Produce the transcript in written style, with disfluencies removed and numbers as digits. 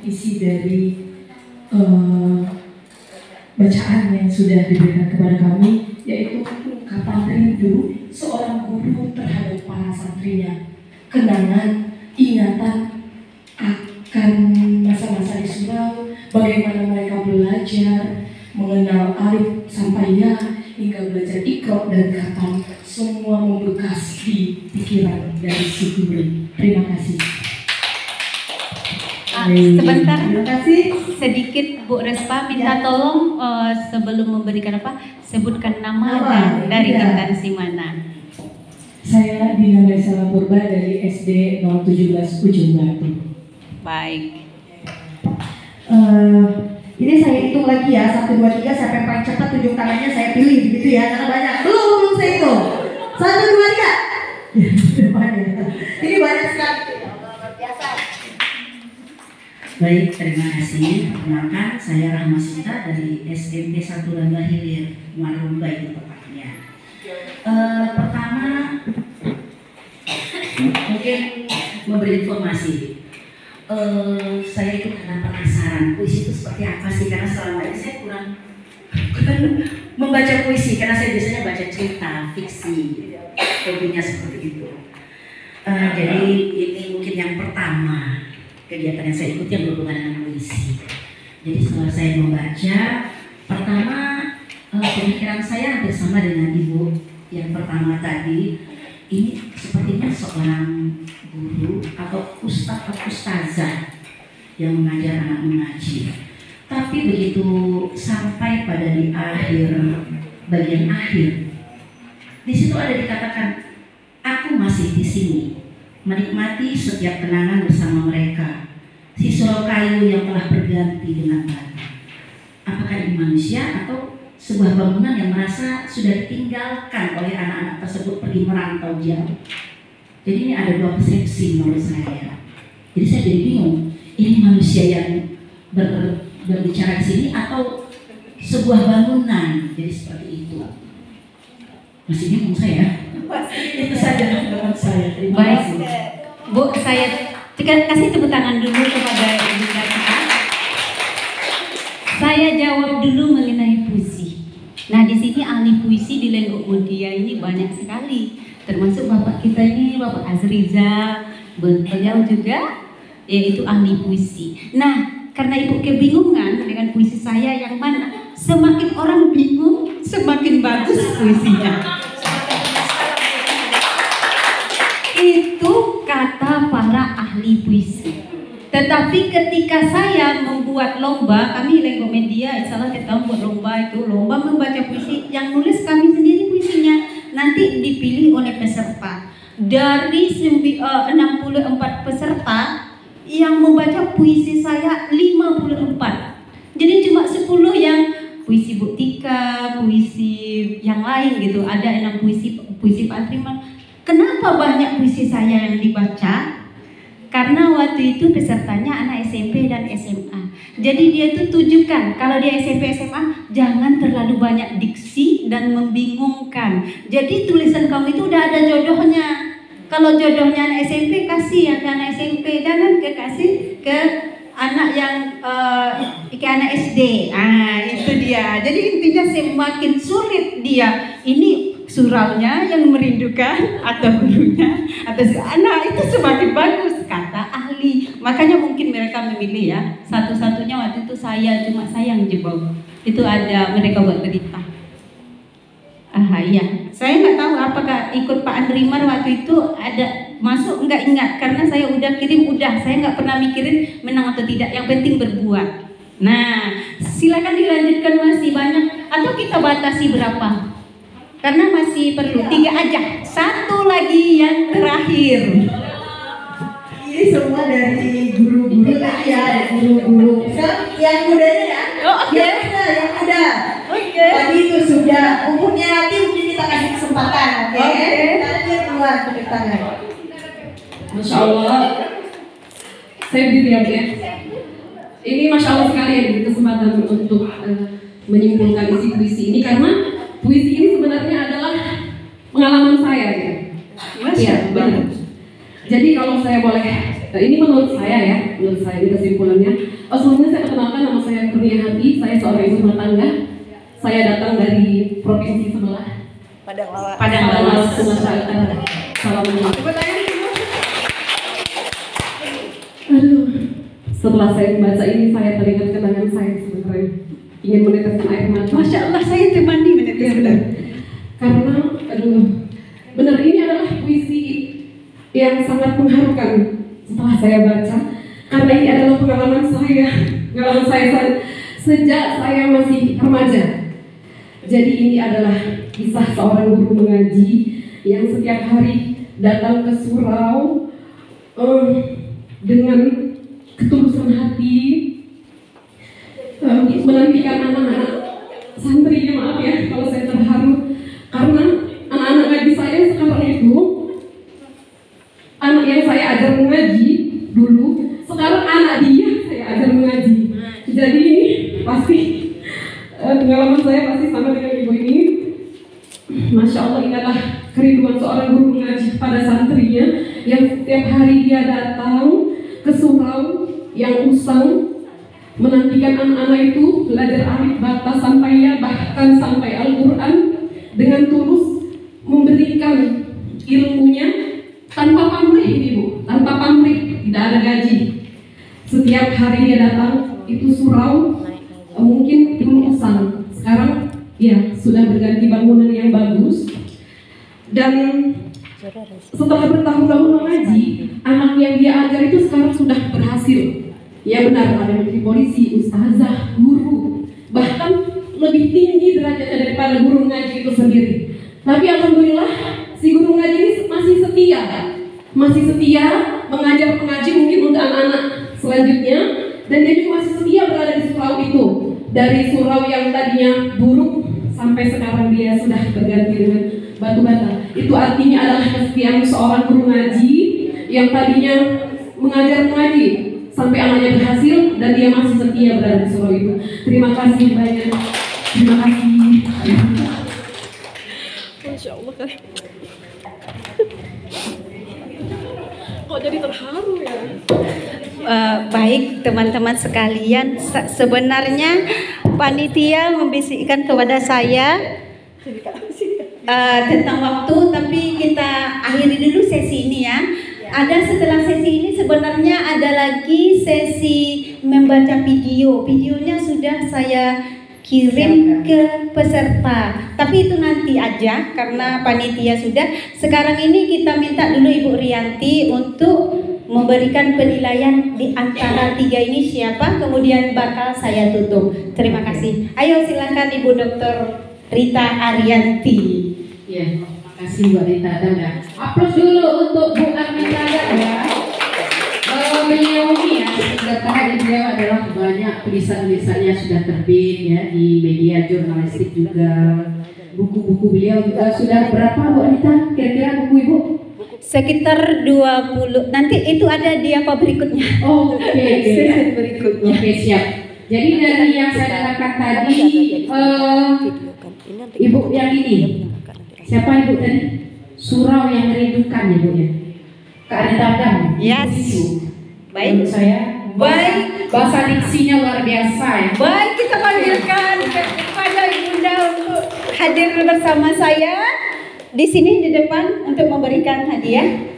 isi dari bacaan yang sudah diberikan kepada kami, yaitu ungkapan rindu seorang guru terhadap para santrinya, kenangan, ingatan akan masa-masa di surau, bagaimana mereka belajar, mengenal alif sampai ya, hingga belajar iqra dan khatam, semua membekas di pikiran dari si guru. Terima kasih. Sebentar, terima kasih. Sedikit Bu Respa minta tolong sebelum memberikan sebutkan nama dan dari instansi mana. Saya Dina Maisala Purba dari SD 017 Ujung Batu. Baik. Ini saya hitung lagi ya, 1, 2, 3, siapa yang paling cepat tunjuk tangannya saya pilih begitu ya, karena banyak. Belum saya hitung. 1, 2, 3. Ini banyak sekali. Biasa. Baik, terima kasih. Perkenalkan, saya Rahma Sinta dari SMP 1 Lamba Hilir, Marumba itu tepatnya. Pertama, mungkin memberi informasi. Saya itu karena penasaran, puisi itu seperti apa sih? Karena selama ini saya kurang membaca puisi, karena saya biasanya baca cerita, fiksi, hobinya seperti itu. Jadi ini mungkin yang pertama kegiatan yang saya ikuti yang berhubungan dengan puisi. Jadi setelah saya membaca, pertama pemikiran saya hampir sama dengan Ibu yang pertama tadi. Ini sepertinya seorang guru atau ustadz atau ustazah yang mengajar anak mengaji. Tapi begitu sampai pada di akhir, bagian akhir, di situ ada dikatakan, aku masih di sini, menikmati setiap kenangan bersama mereka, si surau kayu yang telah berganti dengan batu. Apakah ini manusia atau sebuah bangunan yang merasa sudah ditinggalkan oleh anak-anak tersebut pergi merantau jauh? Jadi ini ada dua persepsi menurut saya. Jadi saya jadi bingung, ini manusia yang berbicara di sini atau sebuah bangunan? Jadi seperti itu. Masih bingung saya. Itu saja pendapat saya. Terima kasih. Bu, saya kasih tepuk tangan dulu kepada Ibu Kartika. Saya jawab dulu mengenai puisi. Nah, di sini ahli puisi di Lenggok Mutia ini banyak sekali. Termasuk Bapak kita ini, Bapak Azriza, beliau juga yaitu ahli puisi. Nah, karena Ibu kebingungan dengan puisi saya yang mana, semakin orang bingung, semakin bagus puisinya. Itu kata para ahli puisi. Tetapi ketika saya membuat lomba, kami Lenggok Media, insyaallah kita membuat lomba itu, lomba membaca puisi, yang nulis kami sendiri puisinya, nanti dipilih oleh peserta. Dari 64 peserta yang membaca puisi saya 54. Jadi cuma 10 yang puisi Bu Tika, puisi yang lain gitu. Ada 6 puisi Pak Antriman. Kenapa banyak puisi saya yang dibaca? Karena waktu itu pesertanya anak SMP dan SMA. Jadi dia itu tujukan, kalau dia SMP SMA jangan terlalu banyak diksi dan membingungkan. Jadi tulisan kamu itu udah ada jodohnya. Kalau jodohnya anak SMP, kasih yang anak SMP, jangan kasih ke anak yang ke anak SD. Itu dia. Jadi intinya semakin sulit dia ini suraunya yang merindukan atau gurunya atau anak itu semakin bagus kata ahli. Makanya mungkin mereka memilih ya. Satu-satunya waktu itu saya yang jebol. Itu ada mereka buat berita. Iya. Saya nggak tahu apakah ikut Pak Andrimar waktu itu ada masuk, nggak ingat karena saya udah kirim saya nggak pernah mikirin menang atau tidak. Yang penting berbuat. Nah, silakan dilanjutkan, masih banyak atau kita batasi berapa? Karena masih perlu 3 aja. 1 lagi yang terakhir. Ini semua dari guru-guru ya, guru-guru. Sekarang yang mudanya ya. Oh, oke. Yang muda. Oke. Tadi itu sudah. Umumnya nanti mungkin kita kasih kesempatan, oke? Karena dia keluar tunjuk tangan. Masya Allah. Saya berdiri ya, Bu. Ini Masya Allah sekali ya, kesempatan untuk menyimpulkan isi puisi ini, karena puisi ini sebenarnya adalah pengalaman saya ya. Iya, benar. Jadi kalau saya boleh ini menurut saya ya, menurut saya ini kesimpulannya. Sebelumnya saya perkenalkan, nama saya Kurniati, saya seorang ibu rumah tangga. Saya datang dari provinsi sebelah, Padang Lawas, Sumatera Utara. Assalamualaikum. Aduh, setelah saya membaca ini saya teringat kenangan saya sebenarnya ingin meneteskan air mata. Masya Allah, saya temani meneteskan. Karena, aduh, benar ini adalah puisi yang sangat mengharukan setelah saya baca. Karena ini adalah pengalaman saya sejak saya masih remaja. Jadi ini adalah kisah seorang guru mengaji yang setiap hari datang ke surau dengan ketulusan hati menantikan anak-anak santrinya, maaf ya kalau saya terharu, karena anak-anak ngaji saya sekarang itu anak yang saya ajar mengaji dulu, sekarang anak dia saya ajar mengaji. Jadi ini pasti pengalaman saya pasti sama dengan ibu ini. Masya Allah, ini adalah kerinduan seorang guru mengaji pada santrinya yang setiap hari dia datang ke surau yang usang, menantikan anak-anak itu belajar alif bata sampai ya, bahkan sampai Al-Quran, dengan tulus memberikan ilmunya tanpa pamrih ini Bu, tanpa pamrih, tidak ada gaji. Setiap hari dia datang, itu surau mungkin dulu usang, sekarang ya sudah berganti bangunan yang bagus. Dan setelah bertahun-tahun mengaji, anak yang dia ajar itu sekarang sudah berhasil. Ya benar, ada menteri polisi, ustazah, guru, bahkan lebih tinggi derajatnya daripada guru mengaji itu sendiri. Tapi alhamdulillah si guru mengaji ini masih setia mengajar pengaji mungkin untuk anak-anak selanjutnya, dan dia juga masih setia berada di surau itu. Dari surau yang tadinya buruk sampai sekarang dia sudah berganti dengan batu bata. Itu artinya adalah kesetiaan seorang guru ngaji yang tadinya mengajar mengaji sampai anaknya berhasil dan dia masih setia berada di surau itu. Terima kasih banyak. Terima kasih. Masya Allah kan. Kok jadi terharu ya? Baik teman-teman sekalian, sebenarnya panitia membisikkan kepada saya tentang waktu, tapi kita akhiri dulu sesi ini ya. Ada setelah sesi ini sebenarnya ada lagi sesi membaca video. Videonya sudah saya kirim ke peserta, tapi itu nanti aja karena panitia sudah. Sekarang ini kita minta dulu Ibu Rianti untuk memberikan penilaian di antara tiga ini siapa, kemudian bakal saya tutup. Terima kasih. Ayo silakan Ibu Dr. Rita Arianti. Ya, terima kasih Mbak Rita. Dan aplaus dulu untuk Bu Arminda ya. Beliau ini ya, dikatakan beliau adalah banyak tulisan-tulisannya sudah terbit ya di media jurnalistik juga. Buku-buku beliau juga sudah berapa Bu Anita? Kira-kira buku Ibu? Sekitar 20. Nanti itu ada di apa berikutnya. Oh, oke. Berikutnya. Oke, siap. Jadi dari yang saya katakan tadi, Ibu yang ini, siapa Ibu tadi? Surau yang merindukan Ibunya. Kak Anita Adam. Yes. Baik. Menurut saya, Baik. bahasa diksinya luar biasa ya. Baik, kita panggilkan kepada Ibunda untuk hadir bersama saya di sini di depan untuk memberikan hadiah.